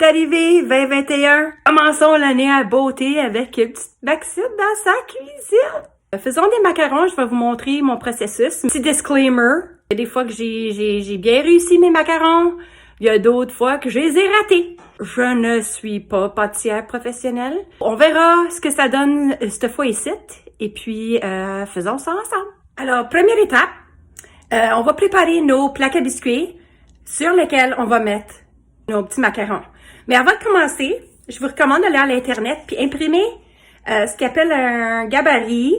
d'arrivée 2021. Commençons l'année à beauté avec une petite Maxime dans sa cuisine. Faisons des macarons, je vais vous montrer mon processus. Petit disclaimer, il y a des fois que j'ai bien réussi mes macarons, il y a d'autres fois que je les ai ratés. Je ne suis pas pâtissière professionnelle. On verra ce que ça donne cette fois ici, et puis faisons ça ensemble. Alors, première étape, on va préparer nos plaques à biscuits sur lesquels on va mettre nos petits macarons. Mais avant de commencer, je vous recommande d'aller à l'Internet puis imprimer ce qu'on appelle un gabarit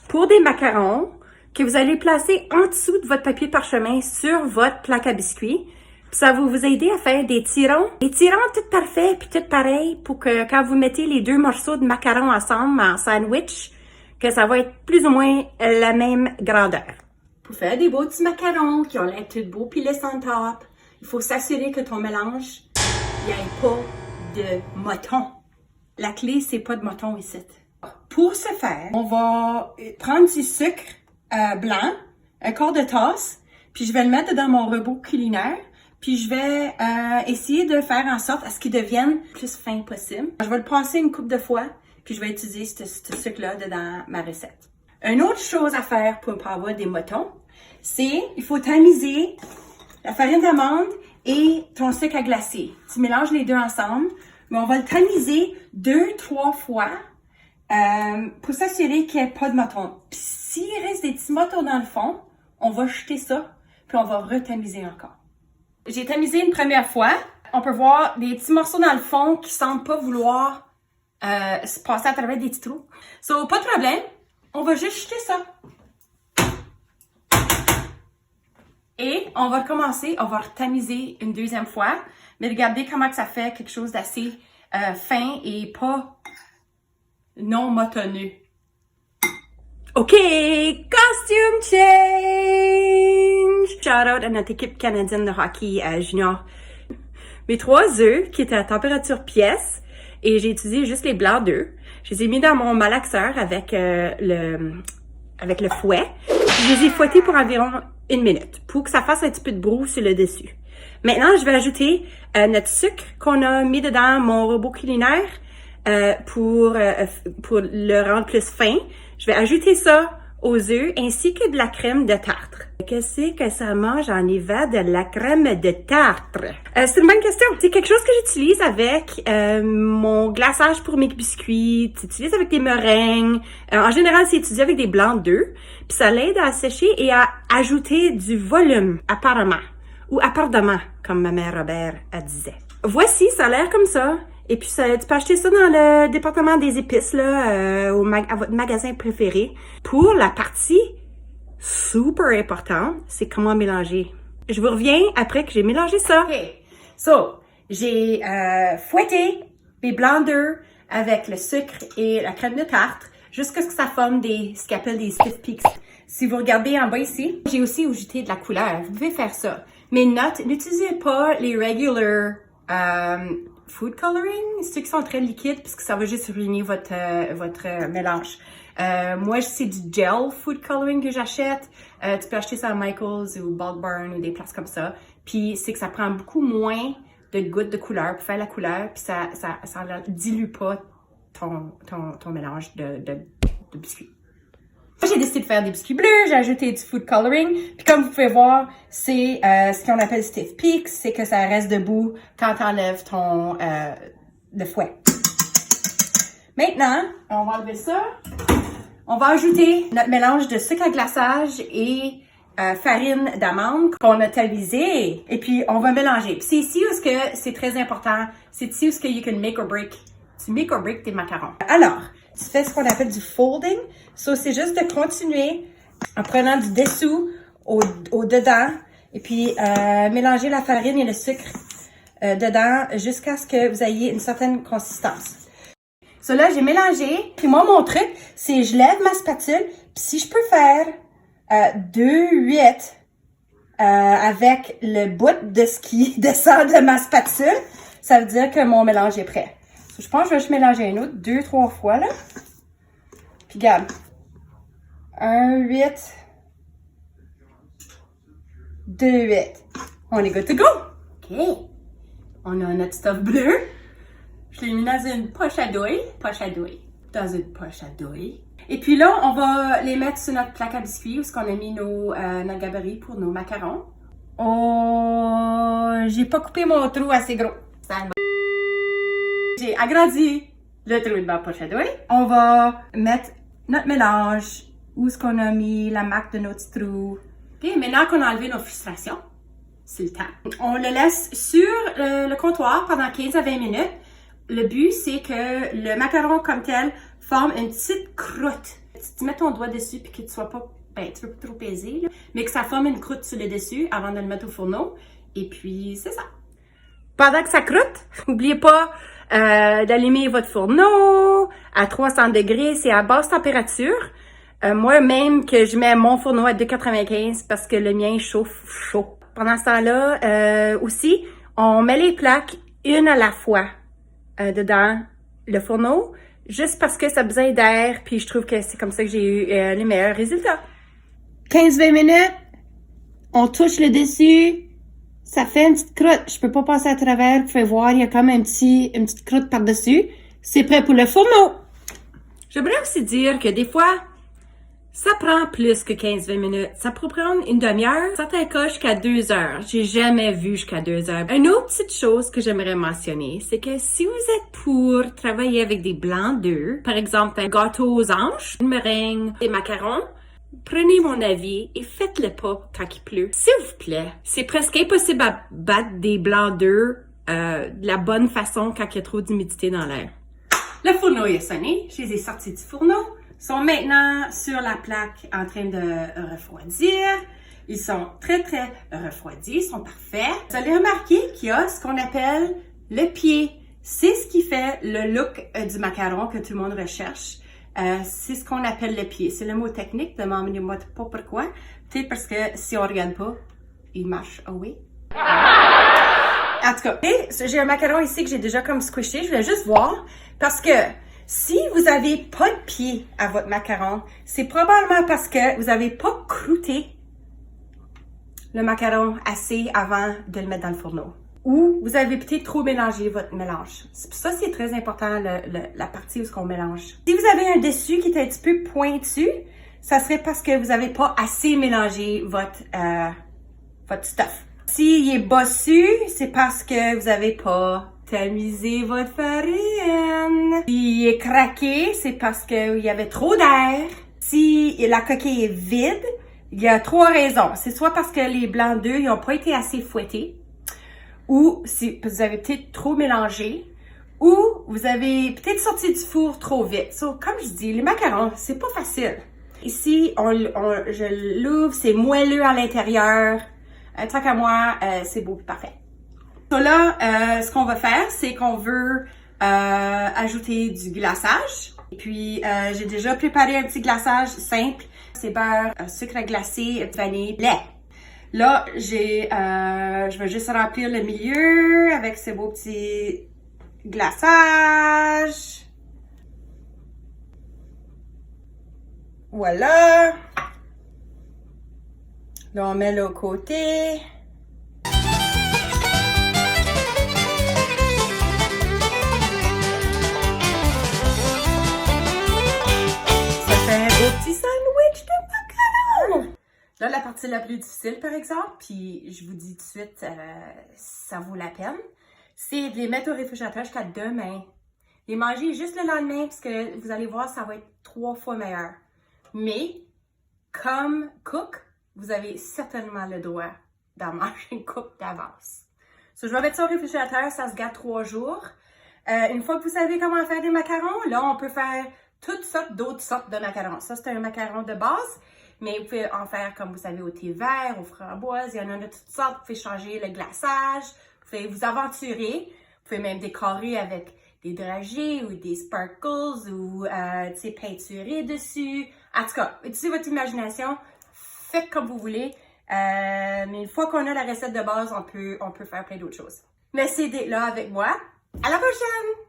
pour des macarons que vous allez placer en dessous de votre papier parchemin sur votre plaque à biscuits. Puis ça va vous aider à faire des tirons. Des tirons tout parfaits puis tout pareils pour que quand vous mettez les deux morceaux de macarons ensemble en sandwich, que ça va être plus ou moins la même grandeur. Pour faire des beaux petits macarons qui ont l'air tout beaux puis laissent en top, il faut s'assurer que ton mélange, il n'y ait pas de mouton. La clé, c'est pas de mouton ici. Pour ce faire, on va prendre du sucre blanc, un quart de tasse, puis je vais le mettre dans mon robot culinaire, puis je vais essayer de faire en sorte à ce qu'il devienne le plus fin possible. Je vais le passer une couple de fois, puis je vais utiliser ce sucre-là dans ma recette. Une autre chose à faire pour ne pas avoir des moutons, c'est il faut tamiser la farine d'amande et ton sucre à glacer. Tu mélanges les deux ensemble, mais on va le tamiser 2-3 fois pour s'assurer qu'il n'y ait pas de moutons. Puis s'il reste des petits moutons dans le fond, on va jeter ça, puis on va retamiser encore. J'ai tamisé une première fois. On peut voir des petits morceaux dans le fond qui semblent pas vouloir se passer à travers des petits trous. So, pas de problème. On va juste jeter ça. Et on va recommencer, on va retamiser une deuxième fois. Mais regardez comment que ça fait quelque chose d'assez fin et pas non motonneux. OK, costume change! Shout out à notre équipe canadienne de hockey junior. Mes 3 œufs qui étaient à température pièce et j'ai utilisé juste les blancs d'œufs. Je les ai mis dans mon malaxeur avec le fouet. Je les ai fouettés pour environ 1 minute pour que ça fasse un petit peu de brou sur le dessus. Maintenant, je vais ajouter notre sucre qu'on a mis dedans mon robot culinaire pour le rendre plus fin. Je vais ajouter ça aux œufs ainsi que de la crème de tartre. Qu'est-ce que ça mange en hiver de la crème de tartre? C'est une bonne question. C'est quelque chose que j'utilise avec mon glaçage pour mes biscuits. J'utilise avec des meringues. En général, c'est utilisé avec des blancs d'œufs. Puis ça l'aide à sécher et à ajouter du volume, apparemment. Ou apparemment, comme ma mère Robert disait. Voici, ça a l'air comme ça. Et puis, tu peux acheter ça dans le département des épices, là, à votre magasin préféré. Pour la partie super importante, c'est comment mélanger. Je vous reviens après que j'ai mélangé ça. OK. So, j'ai fouetté mes blancs d'œufs avec le sucre et la crème de tartre jusqu'à ce que ça forme ce qu'on appelle des stiff peaks. Si vous regardez en bas ici, j'ai aussi ajouté de la couleur. Vous pouvez faire ça. Mais n'utilisez pas les regular food coloring, ceux qui sont très liquides, parce que ça va juste ruiner votre mélange. Moi, c'est du gel food coloring que j'achète. Tu peux acheter ça à Michael's ou Bulk Barn ou des places comme ça. Puis, c'est que ça prend beaucoup moins de gouttes de couleur pour faire la couleur, puis ça dilue pas ton mélange de biscuits. Moi, j'ai décidé de faire des biscuits bleus, j'ai ajouté du food coloring, puis comme vous pouvez voir, c'est ce qu'on appelle stiff peaks, c'est que ça reste debout quand tu enlèves le fouet. Maintenant, on va enlever ça. On va ajouter notre mélange de sucre à glaçage et farine d'amande qu'on a tamisé, et puis on va mélanger. Puis c'est ici où c'est très important, c'est ici où you can make or break. Tu make or break tes macarons. Alors, tu fais ce qu'on appelle du folding. So, c'est juste de continuer en prenant du dessous au dedans et puis mélanger la farine et le sucre dedans jusqu'à ce que vous ayez une certaine consistance. So là, j'ai mélangé. Puis moi, mon truc, c'est je lève ma spatule. Puis si je peux faire 2/8 avec le bout de ce qui descend de ma spatule, ça veut dire que mon mélange est prêt. Je pense que je vais juste mélanger un autre 2-3 fois, là. Puis, regarde. 1/8. 2/8. On est good to go. OK. On a notre stuff bleu. Je l'ai mis dans une poche à douille. Dans une poche à douille. Et puis là, on va les mettre sur notre plaque à biscuits où on a mis notre gabarit pour nos macarons. Oh, j'ai pas coupé mon trou assez gros. J'ai agrandi le trou de ma poche à douille. On va mettre notre mélange où est-ce qu'on a mis la marque de notre trou. Et maintenant qu'on a enlevé nos frustrations, c'est le temps. On le laisse sur le comptoir pendant 15 à 20 minutes. Le but, c'est que le macaron comme tel forme une petite croûte. Tu mets ton doigt dessus puis que tu sois pas trop pesé, là, mais que ça forme une croûte sur le dessus avant de le mettre au fourneau. Et puis, c'est ça. Pendant que ça croûte, n'oubliez pas d'allumer votre fourneau à 300 degrés. C'est à basse température. Moi, même que je mets mon fourneau à 295 parce que le mien chauffe chaud. Pendant ce temps-là, aussi, on met les plaques une à la fois dedans le fourneau, juste parce que ça a besoin d'air, puis je trouve que c'est comme ça que j'ai eu les meilleurs résultats. 15-20 minutes, on touche le dessus, ça fait une petite croûte. Je peux pas passer à travers, vous pouvez voir, il y a comme une petite croûte par-dessus. C'est prêt pour le fourneau. J'aimerais aussi dire que des fois, ça prend plus que 15-20 minutes. Ça peut prendre une demi-heure. Certains cas jusqu'à 2 heures. J'ai jamais vu jusqu'à 2 heures. Une autre petite chose que j'aimerais mentionner, c'est que si vous êtes pour travailler avec des blancs d'œufs, par exemple un gâteau aux anges, une meringue, des macarons, prenez mon avis et faites-le pas quand il pleut. S'il vous plaît. C'est presque impossible à battre des blancs d'œufs de la bonne façon quand il y a trop d'humidité dans l'air. Le fourneau est sonné. Je les ai sortis du fourneau. Ils sont maintenant sur la plaque en train de refroidir. Ils sont très refroidis, ils sont parfaits. Vous allez remarquer qu'il y a ce qu'on appelle le pied. C'est ce qui fait le look du macaron que tout le monde recherche. C'est ce qu'on appelle le pied. C'est le mot technique, demandez-moi pas pourquoi. Peut-être parce que si on regarde pas, il marche away. En tout cas, j'ai un macaron ici que j'ai déjà comme squishé. Je voulais juste voir parce que si vous avez pas de pied à votre macaron, c'est probablement parce que vous avez pas croûté le macaron assez avant de le mettre dans le fourneau. Ou vous avez peut-être trop mélangé votre mélange. Ça, c'est très important, la partie où on mélange. Si vous avez un dessus qui est un petit peu pointu, ça serait parce que vous avez pas assez mélangé votre stuff. S'il est bossu, c'est parce que vous avez pas tamisé votre farine. S'il est craqué, c'est parce qu'il y avait trop d'air. Si la coquille est vide, il y a 3 raisons. C'est soit parce que les blancs d'œufs n'ont pas été assez fouettés, ou si vous avez peut-être trop mélangé, ou vous avez peut-être sorti du four trop vite. Comme je dis, les macarons, c'est pas facile. Ici, je l'ouvre, c'est moelleux à l'intérieur. Tant qu'à moi, c'est beau et parfait. Là, ce qu'on va faire, c'est qu'on veut ajouter du glaçage. Et puis, j'ai déjà préparé un petit glaçage simple. C'est beurre, sucre glacé, vanille, lait. Là, je vais juste remplir le milieu avec ce beau petit glaçage. Voilà. Là, on met l'autre côté. Petit sandwich de macarons! Là, la partie la plus difficile, par exemple, puis je vous dis tout de suite, ça vaut la peine, c'est de les mettre au réfrigérateur jusqu'à demain. Les manger juste le lendemain, parce que vous allez voir, ça va être 3 fois meilleur. Mais, comme cook, vous avez certainement le droit d'en manger une coupe d'avance. Je vais mettre ça au réfrigérateur, ça se garde 3 jours. Une fois que vous savez comment faire des macarons, là, on peut faire toutes sortes d'autres sortes de macarons. Ça, c'est un macaron de base, mais vous pouvez en faire, comme vous savez, au thé vert, aux framboises. Il y en a de toutes sortes. Vous pouvez changer le glaçage. Vous pouvez vous aventurer. Vous pouvez même décorer avec des dragées ou des sparkles ou, peinturer dessus. En tout cas, utilisez votre imagination. Faites comme vous voulez. Mais une fois qu'on a la recette de base, on peut faire plein d'autres choses. Merci d'être là avec moi. À la prochaine!